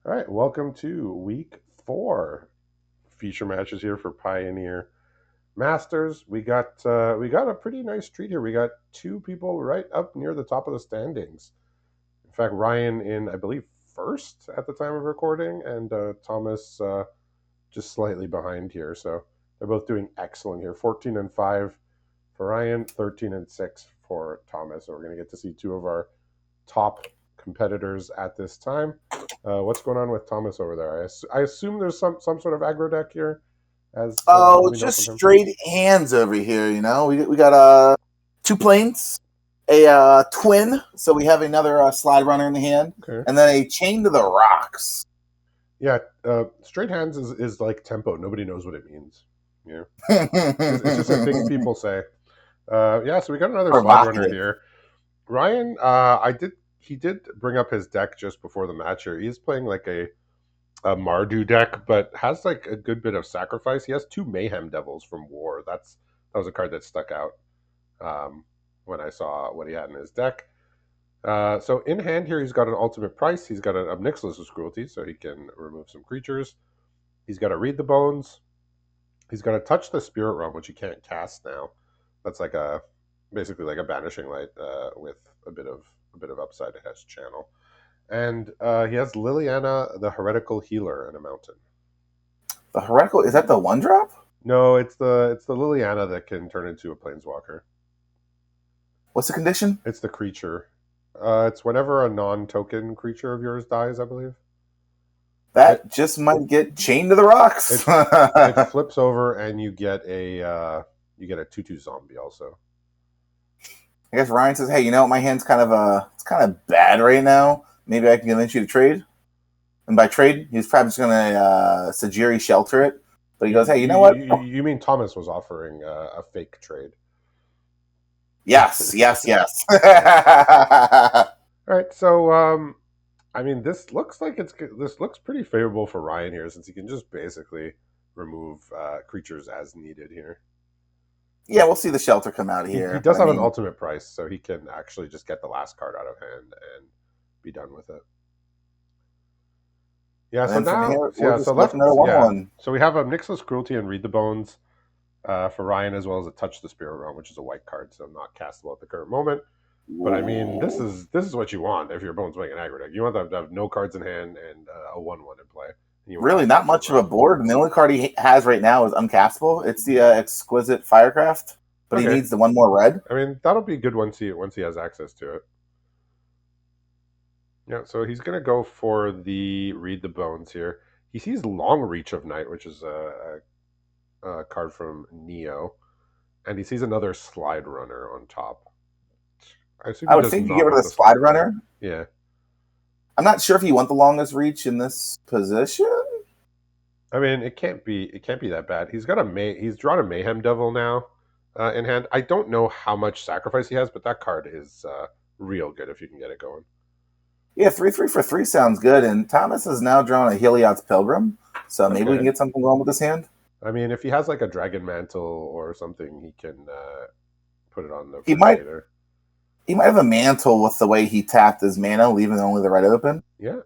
All right, welcome to week 4 feature matches here for Pioneer Masters. We got a pretty nice treat here. We got two people right up near the top of the standings. In fact, Ryan in I believe first at the time of recording, and Thomas just slightly behind here. So they're both doing excellent here. 14-5 for Ryan, 13-6 for Thomas. So we're going to get to see two of our top competitors at this time. What's going on with Thomas over there? I assume there's some sort of aggro deck here, as Oh, we know just from him. straight hands over here. We got two planes, a twin. So we have another slide runner in the hand, Okay. and then a chain to the rocks. Yeah, straight hands is like tempo. Nobody knows what it means. Yeah, it's just a thing people say. Yeah, so we got another slide runner here. Ryan, he did bring up his deck just before the match here. He's playing like a Mardu deck, but has like a good bit of sacrifice. He has two Mayhem Devils from War. That was a card that stuck out when I saw what he had in his deck. So in hand here, he's got an ultimate price. He's got an Obnixilus's Cruelty, so he can remove some creatures. He's got to read the bones. He's got to touch the Spirit Realm, which he can't cast now. That's like basically like a Banishing Light with a bit of upside. It has channel. And he has Liliana, the Heretical Healer, in a mountain. The Heretical, is that the 1-drop? No, it's the Liliana that can turn into a Planeswalker. What's the condition? It's the creature. It's whenever a non-token creature of yours dies, I believe. That just might get chained to the rocks. It flips over, and you get a 2/2 zombie also. I guess Ryan says, "Hey, you know what? My hand's kind of bad right now. Maybe I can convince you to trade." And by trade, he's probably just going to Sajiri shelter it. But he goes, "Hey, you know what? You mean Thomas was offering a fake trade?" Yes. All right, so I mean, this looks pretty favorable for Ryan here, since he can just basically remove creatures as needed here. Yeah, we'll see the shelter come out here. He does have an ultimate price, so he can actually just get the last card out of hand and be done with it. Yeah, so now, so we have a Obnixilus's Cruelty and Read the Bones for Ryan, as well as a Touch the Spirit Realm, which is a white card, so not castable at the current moment. But I mean, this is what you want if your Bones playing an aggro deck. You want them to have no cards in hand and a 1/1 in play. Really, not much of a board. And the only card he has right now is uncastable. It's the Exquisite Firecraft, but he needs the one more red. I mean, that'll be good once he has access to it. Yeah, so he's going to go for the Read the Bones here. He sees Long Reach of Night, which is a card from Neo, and he sees another Slide Runner on top. I would think you get rid of the Slide Runner. Yeah. I'm not sure if you want the longest reach in this position. I mean, it can't be that bad. He's drawn a Mayhem Devil now in hand. I don't know how much sacrifice he has, but that card is real good if you can get it going. Yeah, 3/3 for 3 sounds good. And Thomas has now drawn a Heliod's Pilgrim, so maybe we can get something wrong with this hand. I mean, if he has like a Dragon Mantle or something, he can put it on the. He might have a mantle with the way he tapped his mana, leaving only the red open. Yeah,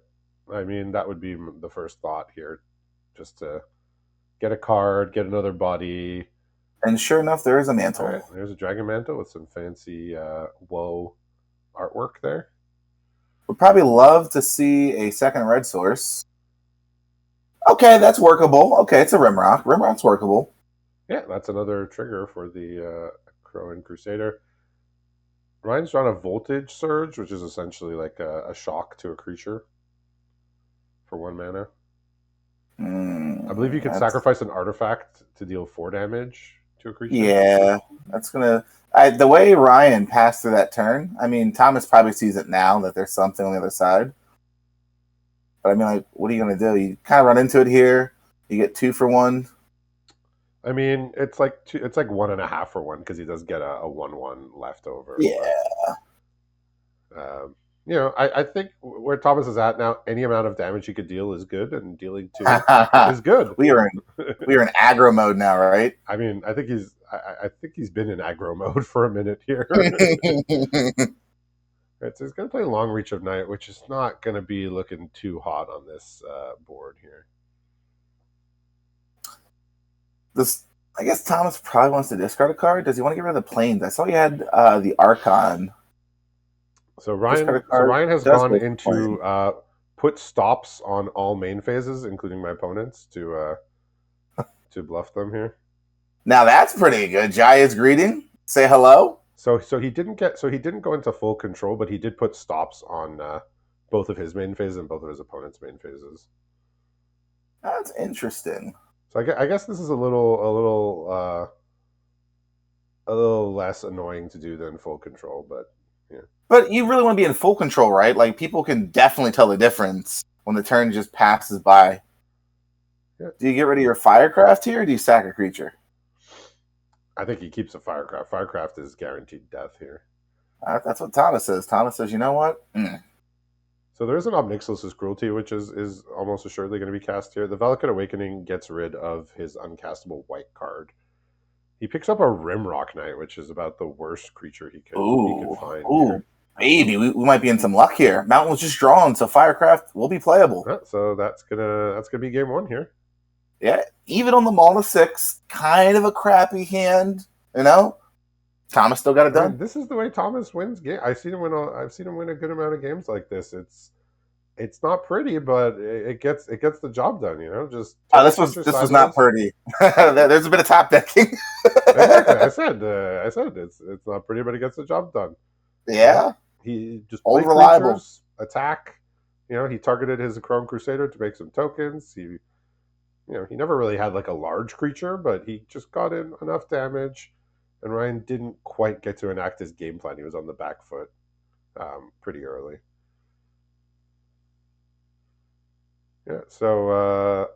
I mean, that would be the first thought here, just to get a card, get another body. And sure enough, there is a mantle. All right, there's a Dragon Mantle with some fancy woe artwork there. Would probably love to see a second red source. Okay, that's workable. Okay, it's a Rimrock. Rimrock's workable. Yeah, that's another trigger for the Crowan Crusader. Ryan's drawn a Voltage Surge, which is essentially like a shock to a creature for 1 mana. I believe you can sacrifice an artifact to deal 4 damage to a creature. Yeah, that's gonna. The way Ryan passed through that turn, I mean, Thomas probably sees it now that there's something on the other side. But I mean, like, what are you gonna do? You kind of run into it here. You get 2 for 1. I mean, it's like 1.5 for 1 because he does get a 1/1 left over. Yeah. But, I think where Thomas is at now, any amount of damage he could deal is good, and dealing 2 is good. We are in aggro mode now, right? I mean, I think he's been in aggro mode for a minute here. Right, so he's going to play Long Reach of Night, which is not going to be looking too hot on this board here. This, I guess Thomas probably wants to discard a card. Does he want to get rid of the planes? I saw he had the Archon. So Discard a So card. Ryan has Does gone go for plane. into put stops on all main phases, including my opponents, to bluff them here. Now that's pretty good. Jaya's greeting. Say hello. So he didn't go into full control, but he did put stops on both of his main phases and both of his opponent's main phases. That's interesting. So I guess this is a little less annoying to do than full control, but yeah. But you really want to be in full control, right? Like people can definitely tell the difference when the turn just passes by. Yeah. Do you get rid of your Firecraft here, or do you sack a creature? I think he keeps a Firecraft. Firecraft is guaranteed death here. That's what Thomas says. Thomas says, you know what? So there is an Obnixilus's Cruelty, which is almost assuredly going to be cast here. The Valakut Awakening gets rid of his uncastable white card. He picks up a Rimrock Knight, which is about the worst creature he could find. Ooh, maybe we might be in some luck here. Mountain was just drawn, so Firecraft will be playable. Yeah, so that's gonna be game one here. Yeah, even on the Malta 6, kind of a crappy hand, you know. Thomas still got it done. This is the way Thomas wins game. I've seen him win a good amount of games like this. It's not pretty, but it gets the job done. You know, just this was not pretty. There's a bit of top decking. Exactly. I said it's not pretty, but it gets the job done. Yeah. He just play creatures, attack. You know, he targeted his Chrome Crusader to make some tokens. He never really had like a large creature, but he just got in enough damage. And Ryan didn't quite get to enact his game plan. He was on the back foot pretty early. Yeah, so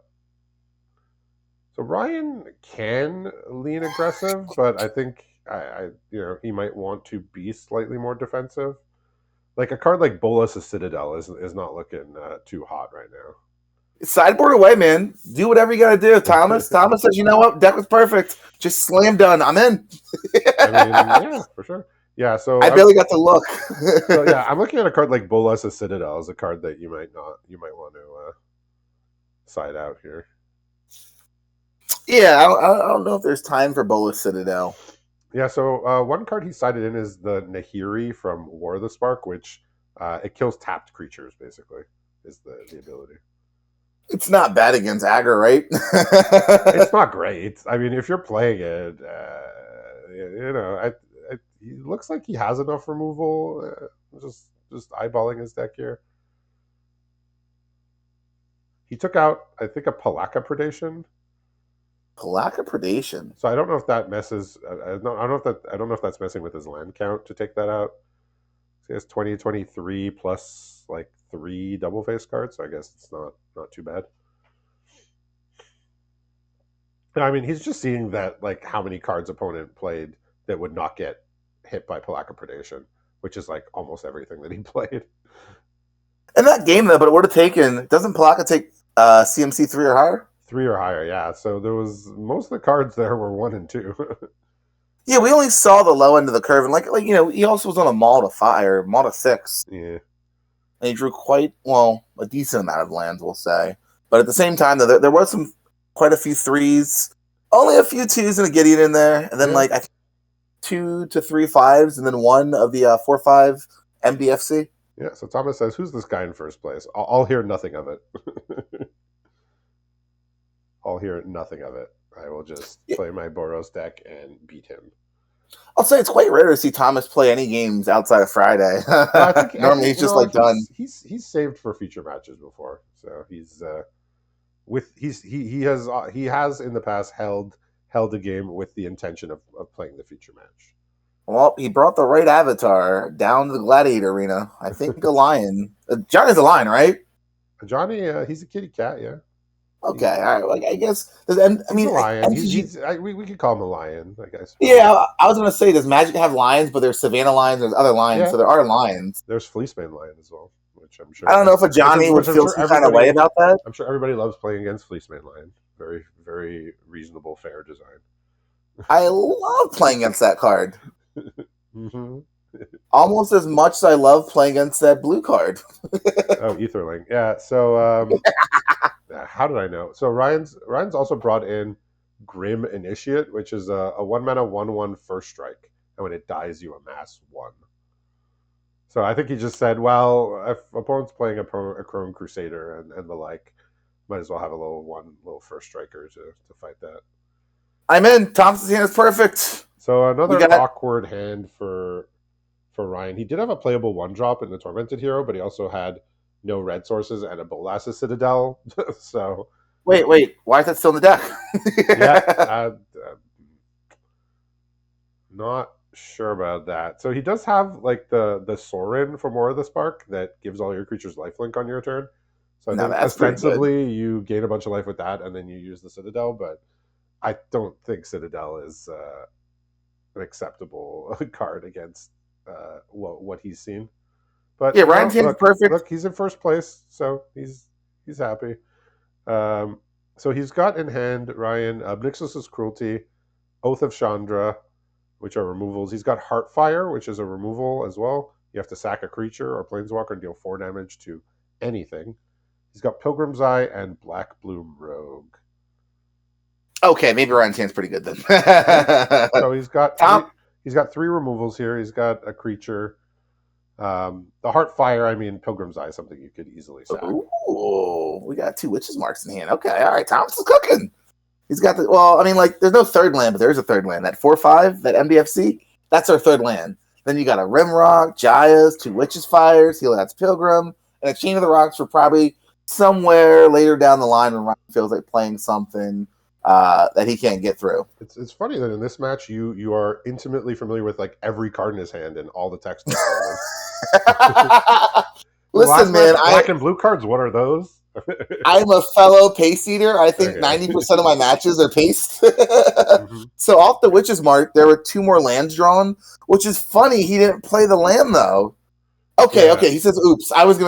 Ryan can lean aggressive, but I think he might want to be slightly more defensive. Like a card like Bolas' Citadel is not looking too hot right now. Sideboard away, man. Do whatever you got to do, Thomas. Thomas says, you know what? Deck was perfect. Just slam done. I'm in. Yeah, for sure. Yeah, so I barely got to look. So yeah, I'm looking at a card like Bolas' Citadel as a card that you might want to side out here. Yeah, I don't know if there's time for Bolas Citadel. Yeah, so one card he sided in is the Nahiri from War of the Spark, which it kills tapped creatures, basically, is the ability. It's not bad against aggro, right? It's not great. I mean, if you're playing it, he looks like he has enough removal. Just eyeballing his deck here. He took out, I think, a Palaka Predation. Palaka Predation. So I don't know if that messes. I don't know if that's messing with his land count to take that out. So he has 20, 23 plus like 3 double face cards. So I guess it's not too bad. I mean, he's just seeing that like how many cards opponent played that would not get hit by Palaka Predation, which is like almost everything that he played. In that game, though, but it would have taken. Doesn't Palaka take CMC 3 or higher? 3 or higher, yeah. So there was most of the cards there were 1 and 2. Yeah, we only saw the low end of the curve, and like he also was on a Malta 5 or Malta 6. Yeah, and he drew a decent amount of lands, we'll say. But at the same time, though, there was quite a few 3s, only a few 2s and a Gideon in there, and then I think 2 to 3 5s, and then 1 of the 4/5 MBFC. Yeah. So Thomas says, "Who's this guy in first place?" I'll hear nothing of it. I'll hear nothing of it. I will just play my Boros deck and beat him. I'll say it's quite rare to see Thomas play any games outside of Friday. Normally he's just done. He's saved for future matches before, so he has in the past held a game with the intention of playing the future match. Well, he brought the right avatar down to the Gladiator Arena. I think a lion. Johnny's a lion, right? Johnny, he's a kitty cat, yeah. Okay, all right. Like I guess. He's a lion. We could call him a lion, I guess. Yeah, I was gonna say, does Magic have lions? But there's Savannah lions. There's other lions, so there are lions. There's Fleecebane lion as well, which I'm sure. I don't know if a Johnny would feel some kind of way about that. I'm sure everybody loves playing against Fleecebane lion. Very, very reasonable, fair design. I love playing against that card. Mm-hmm. Almost as much as I love playing against that blue card. Oh, Etherling. Yeah. So how did I know? So Ryan's also brought in Grim Initiate, which is a 1 mana 1/1 first strike, and when it dies, you amass 1. So I think he just said, well, if opponent's playing a Chrome Crusader and the like, might as well have a little first striker to fight that. I'm in. Thompson's hand is perfect. So We another got awkward hand for Ryan. He did have a playable 1-drop in the Tormented Hero, but he also had no red sources and a Bolas's Citadel. So wait. Why is that still in the deck? yeah, not sure about that. So he does have like the Sorin from War of the Spark that gives all your creatures lifelink on your turn. So I No, think that's pretty good. ostensibly you gain a bunch of life with that, and then you use the Citadel. But I don't think Citadel is an acceptable card against what he's seen. But Yeah, Ryan's hand is perfect. look, he's in first place, so he's happy. So he's got in hand Ryan Obnixis' Cruelty, Oath of Chandra, which are removals. He's got Heartfire, which is a removal as well. You have to sack a creature or planeswalker and deal 4 damage to anything. He's got Pilgrim's Eye and Black Bloom Rogue. Okay, maybe Ryan's hand's pretty good then. So he's got Tom? he's got 3 removals here. He's got a creature. The Heartfire, I mean, Pilgrim's Eye is something you could easily sack. Ooh, we got 2 Witches Marks in hand. Okay, all right. Thomas is cooking. He's got the well. I mean, like, there's no third land, but there is a third land. That 4/5, that MDFC, that's our third land. Then you got a Rimrock, Jaya's, 2 Witches Fires, Heliod's Pilgrim, and a Chain of the Rocks for probably somewhere later down the line when Ryan feels like playing something that he can't get through. It's funny that in this match you are intimately familiar with like every card in his hand and all the text. Listen, man, black and blue cards. What are those? I'm a fellow paste eater. I think Okay. 90% of my matches are paste. Mm-hmm. So off the Witch's Mark, there were 2 more lands drawn, which is funny. He didn't play the land, though. Okay. He says, oops. I was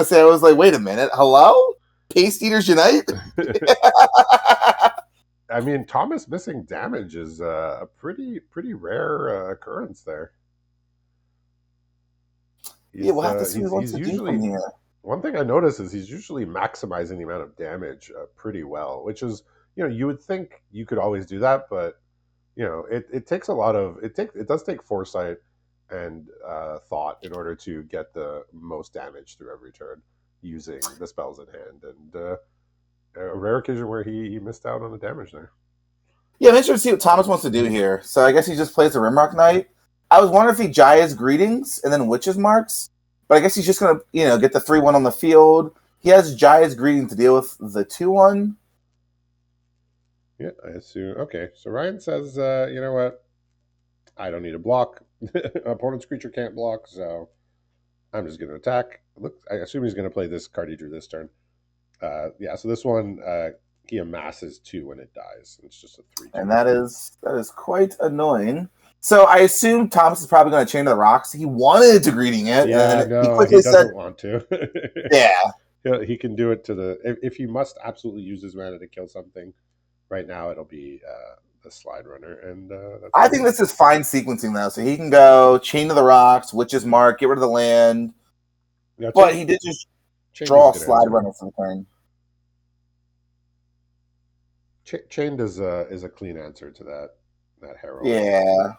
like, wait a minute. Hello? Paste Eaters Unite? I mean, Thomas missing damage is a pretty rare occurrence there. We'll have to see what wants to do from here. One thing I notice is he's usually maximizing the amount of damage pretty well, which is, you would think you could always do that, but it takes a lot of it does take foresight and thought in order to get the most damage through every turn using the spells in hand, and a rare occasion where he missed out on the damage there. Yeah, I'm interested to see what Thomas wants to do here. So I guess he just plays the Rimrock Knight. I was wondering if he Jaya's Greetings and then Witch's Marks, but I guess he's just going to, get the 3/1 on the field. He has Jaya's Greeting to deal with the 2/1. Yeah, I assume. Okay, so Ryan says, you know what? I don't need a block. Opponent's creature can't block, so I'm just going to attack. Look, I assume he's going to play this card he drew this turn. Yeah, so this one, he amasses 2 when it dies. It's just a 3/2. And that is quite annoying. So I assume Thomas is probably going to Chain of the Rocks. He wanted to Greeting it. Yeah, and no, he doesn't want to. Yeah. He can do it to if he must absolutely use his mana to kill something, right now it'll be the Slide Runner. And I think this is fine sequencing, though. So he can go Chain of the Rocks, Witch's Mark, get rid of the land. Yeah, but he did just draw a Slide Runner for the turn. Chained is a clean answer to that Herald. Yeah.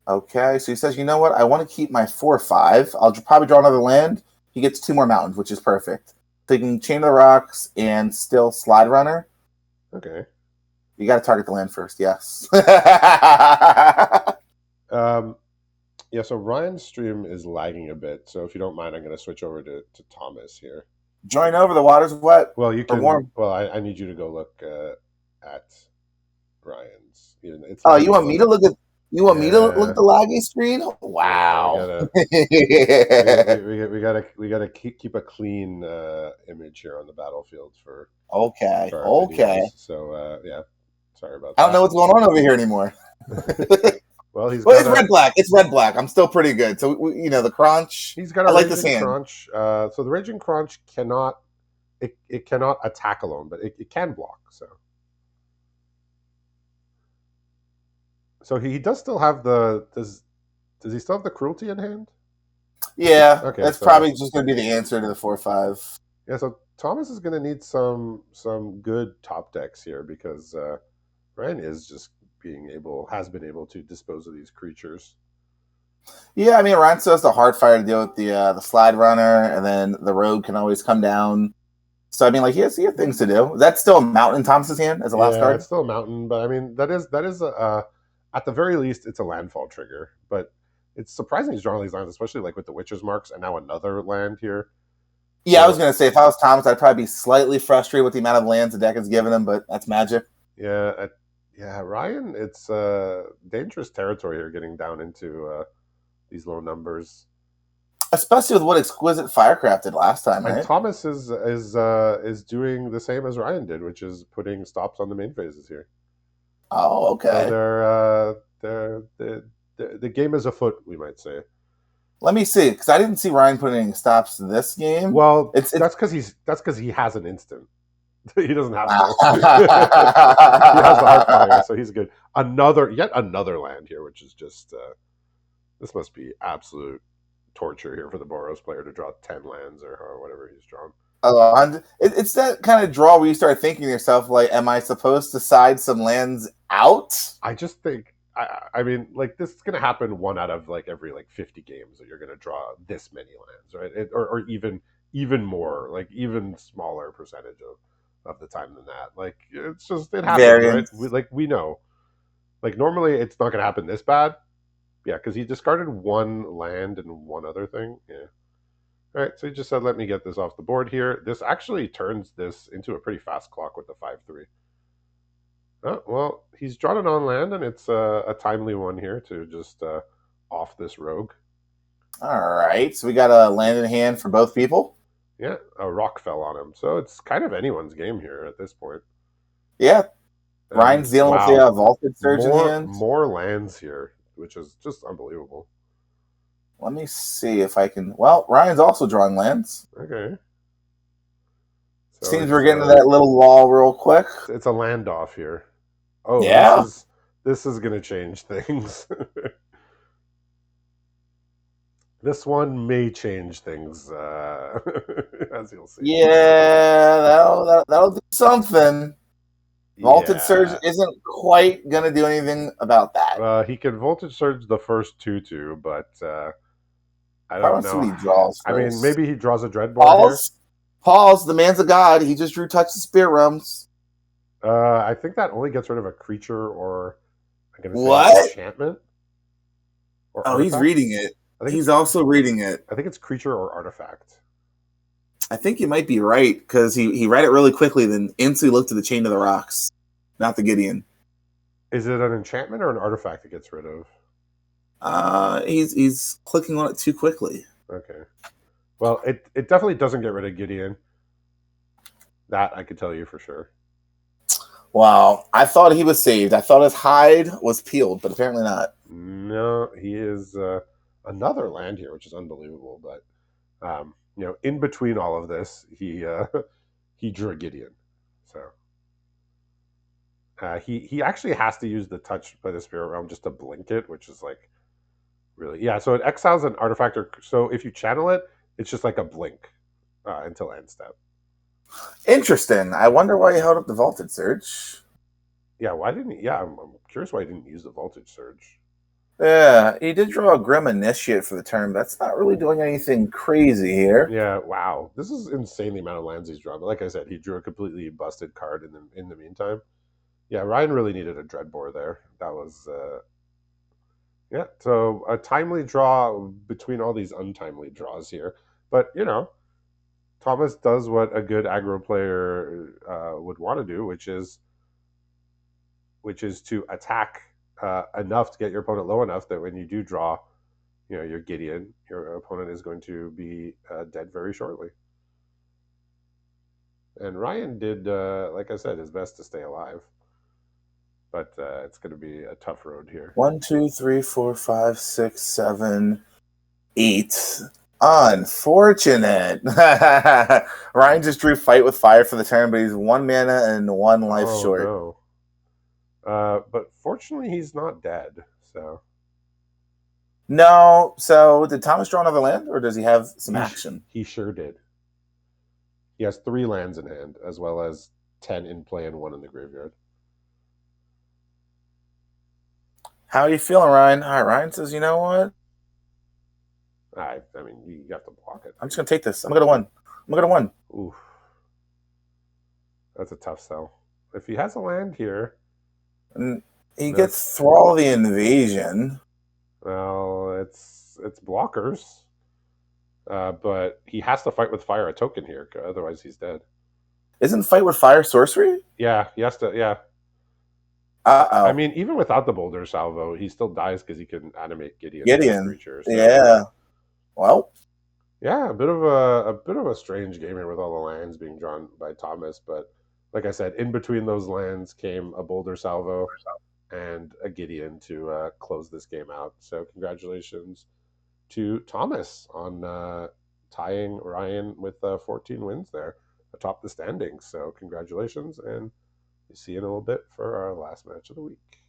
Okay, so he says, you know what? I want to keep my 4/5. I'll probably draw another land. He gets 2 more mountains, which is perfect. So he can Chain of the Rocks and still Slide Runner. Okay. You got to target the land first, yes. Yeah, so Ryan's stream is lagging a bit. So if you don't mind, I'm going to switch over to Thomas here. Join over. The water's wet. Well, you can. Warm. Well, I need you to go look at Ryan's. You want me to look at? You want me to look at the laggy screen? Wow. Yeah, we gotta keep a clean image here on the battlefield for. Okay. So yeah, sorry about that. I don't know what's going on over here anymore. Well, it's red black. It's red black. I'm still pretty good. So the Crunch. He's got a Raging Crunch. So the Raging Crunch cannot. It cannot attack alone, but it can block. So he does still have Does he still have the cruelty in hand? Yeah, Okay, that's so probably just going to be the answer to the 4/5. yeah, so Thomas is going to need some good top decks here because Ryan is just has been able to dispose of these creatures. Yeah, I mean, Ryan still has the hard fire to deal with the slide runner, and then the rogue can always come down. So I mean, like he has things to do. That's still a mountain in Thomas's hand as a last Yeah, it's card. still a mountain, but I mean that is at the very least it's a landfall trigger. But it's surprising he's drawing these lands, especially like with the Witch's Marks and now another land here. Yeah, I was So gonna say if I was Thomas, I'd probably be slightly frustrated with the amount of lands the deck has given him, but that's Magic. yeah, yeah, Ryan, it's dangerous territory here, getting down into these low numbers. Especially with what Exquisite Firecraft did last time, And right? Thomas is doing the same as Ryan did, which is putting stops on the main phases here. Oh, So okay. the game is afoot, we might say. Let me see, because I didn't see Ryan putting any stops to this game. Well, It's that's because he has an instant. He doesn't have to. He has the heart fire, wow. so he's good. Yet another land here, which is just this must be absolute torture here for the Boros player to draw 10 lands or whatever he's drawn. It's that kind of draw where you start thinking to yourself, like, am I supposed to side some lands out? I just think I mean, like this is gonna happen one out of like every like 50 games that you're gonna draw this many lands, right? Or even more, like even smaller percentage of the time than that. Like it happens, right? Variance. We know. Like normally it's not gonna happen this bad. Yeah, because he discarded one land and one other thing. Yeah. All right, so he just said, "Let me get this off the board here." This actually turns this into a pretty fast clock with the 5/3. Oh, well, he's drawn it on land, and it's a timely one here to just off this rogue. All right, so we got a land in hand for both people. Yeah, a rock fell on him, so it's kind of anyone's game here at this point. Yeah, And Ryan's dealing with wow, the Vaulted Surge in hand. more lands here, which is just unbelievable. Let me see if I can. Well, Ryan's also drawing lands. Okay, so Seems we're getting to that little wall real quick. it's a land off here. Oh, Yeah. this is gonna change things. This one may change things, as you'll see. Yeah, that'll do something. Vaulted Surge Yeah, isn't quite gonna do anything about that. he can voltage surge the first 2/2, but I I don't want to see what know. he draws I mean, first. maybe he draws a dreadbore here. Pause. The man's a god. He just drew Touch the Spirit Realms. I think that only gets rid of a creature or I'm gonna say What? enchantment or Oh, he's artifact. reading it. I think He's also reading it. I think it's creature or artifact. I think you might be right because he read it really quickly, then instantly looked at the Chain of the Rocks, not the Gideon. Is it an enchantment or an artifact it gets rid of? He's clicking on it too quickly. Okay. Well, it definitely doesn't get rid of Gideon. That I could tell you for sure. Wow, I thought he was saved. I thought his hide was peeled, but apparently not. No, he is another land here, which is unbelievable. But in between all of this, he drew a Gideon. So he actually has to use the touch by the spirit realm just to blink it, which is like really So it exiles an artifact, so if you channel it, it's just like a blink until end step. Interesting. I wonder why he held up the Vaulted Surge. Yeah, why didn't he? Yeah, I'm curious why he didn't use the voltage surge. Yeah, he did draw a Grim Initiate for the turn, but that's not really doing anything crazy here. Yeah, wow, this is insane the amount of lands he's drawn. But like I said, he drew a completely busted card in the meantime. Yeah, Ryan really needed a dreadbore there. That was yeah. So a timely draw between all these untimely draws here, but Thomas does what a good aggro player would want to do, which is to attack enough to get your opponent low enough that when you do draw, your Gideon, your opponent is going to be dead very shortly. And Ryan did, like I said, his best to stay alive, but it's going to be a tough road here. 1, 2, 3, 4, 5, 6, 7, 8. Unfortunate. Ryan just drew Fight with Fire for the turn, but he's 1 mana and 1 life short. No. But fortunately, he's not dead. So No. So did Thomas draw another land, or does he have some He action? he sure did. He has 3 lands in hand, as well as 10 in play and 1 in the graveyard. How are you feeling, Ryan? All right, Ryan says, you know what? I mean, you have to block it. I'm just gonna take this. I'm gonna one. I'm gonna one. Oof, that's a tough sell. If he has a land here, And he gets this Thrall the Invasion. well, it's blockers. But he has to fight with fire a token here, otherwise he's dead. Isn't Fight with Fire sorcery? Yeah, he has to. Yeah, I Uh-oh. mean, even without the boulder salvo, he still dies because he can animate Gideon with his Gideon. creature. So Yeah. Well, yeah, a bit of a strange game here with all the lands being drawn by Thomas. But like I said, in between those lands came a boulder salvo and a Gideon to close this game out. So congratulations to Thomas on tying Ryan with 14 wins there atop the standings. So congratulations, and see you in a little bit for our last match of the week.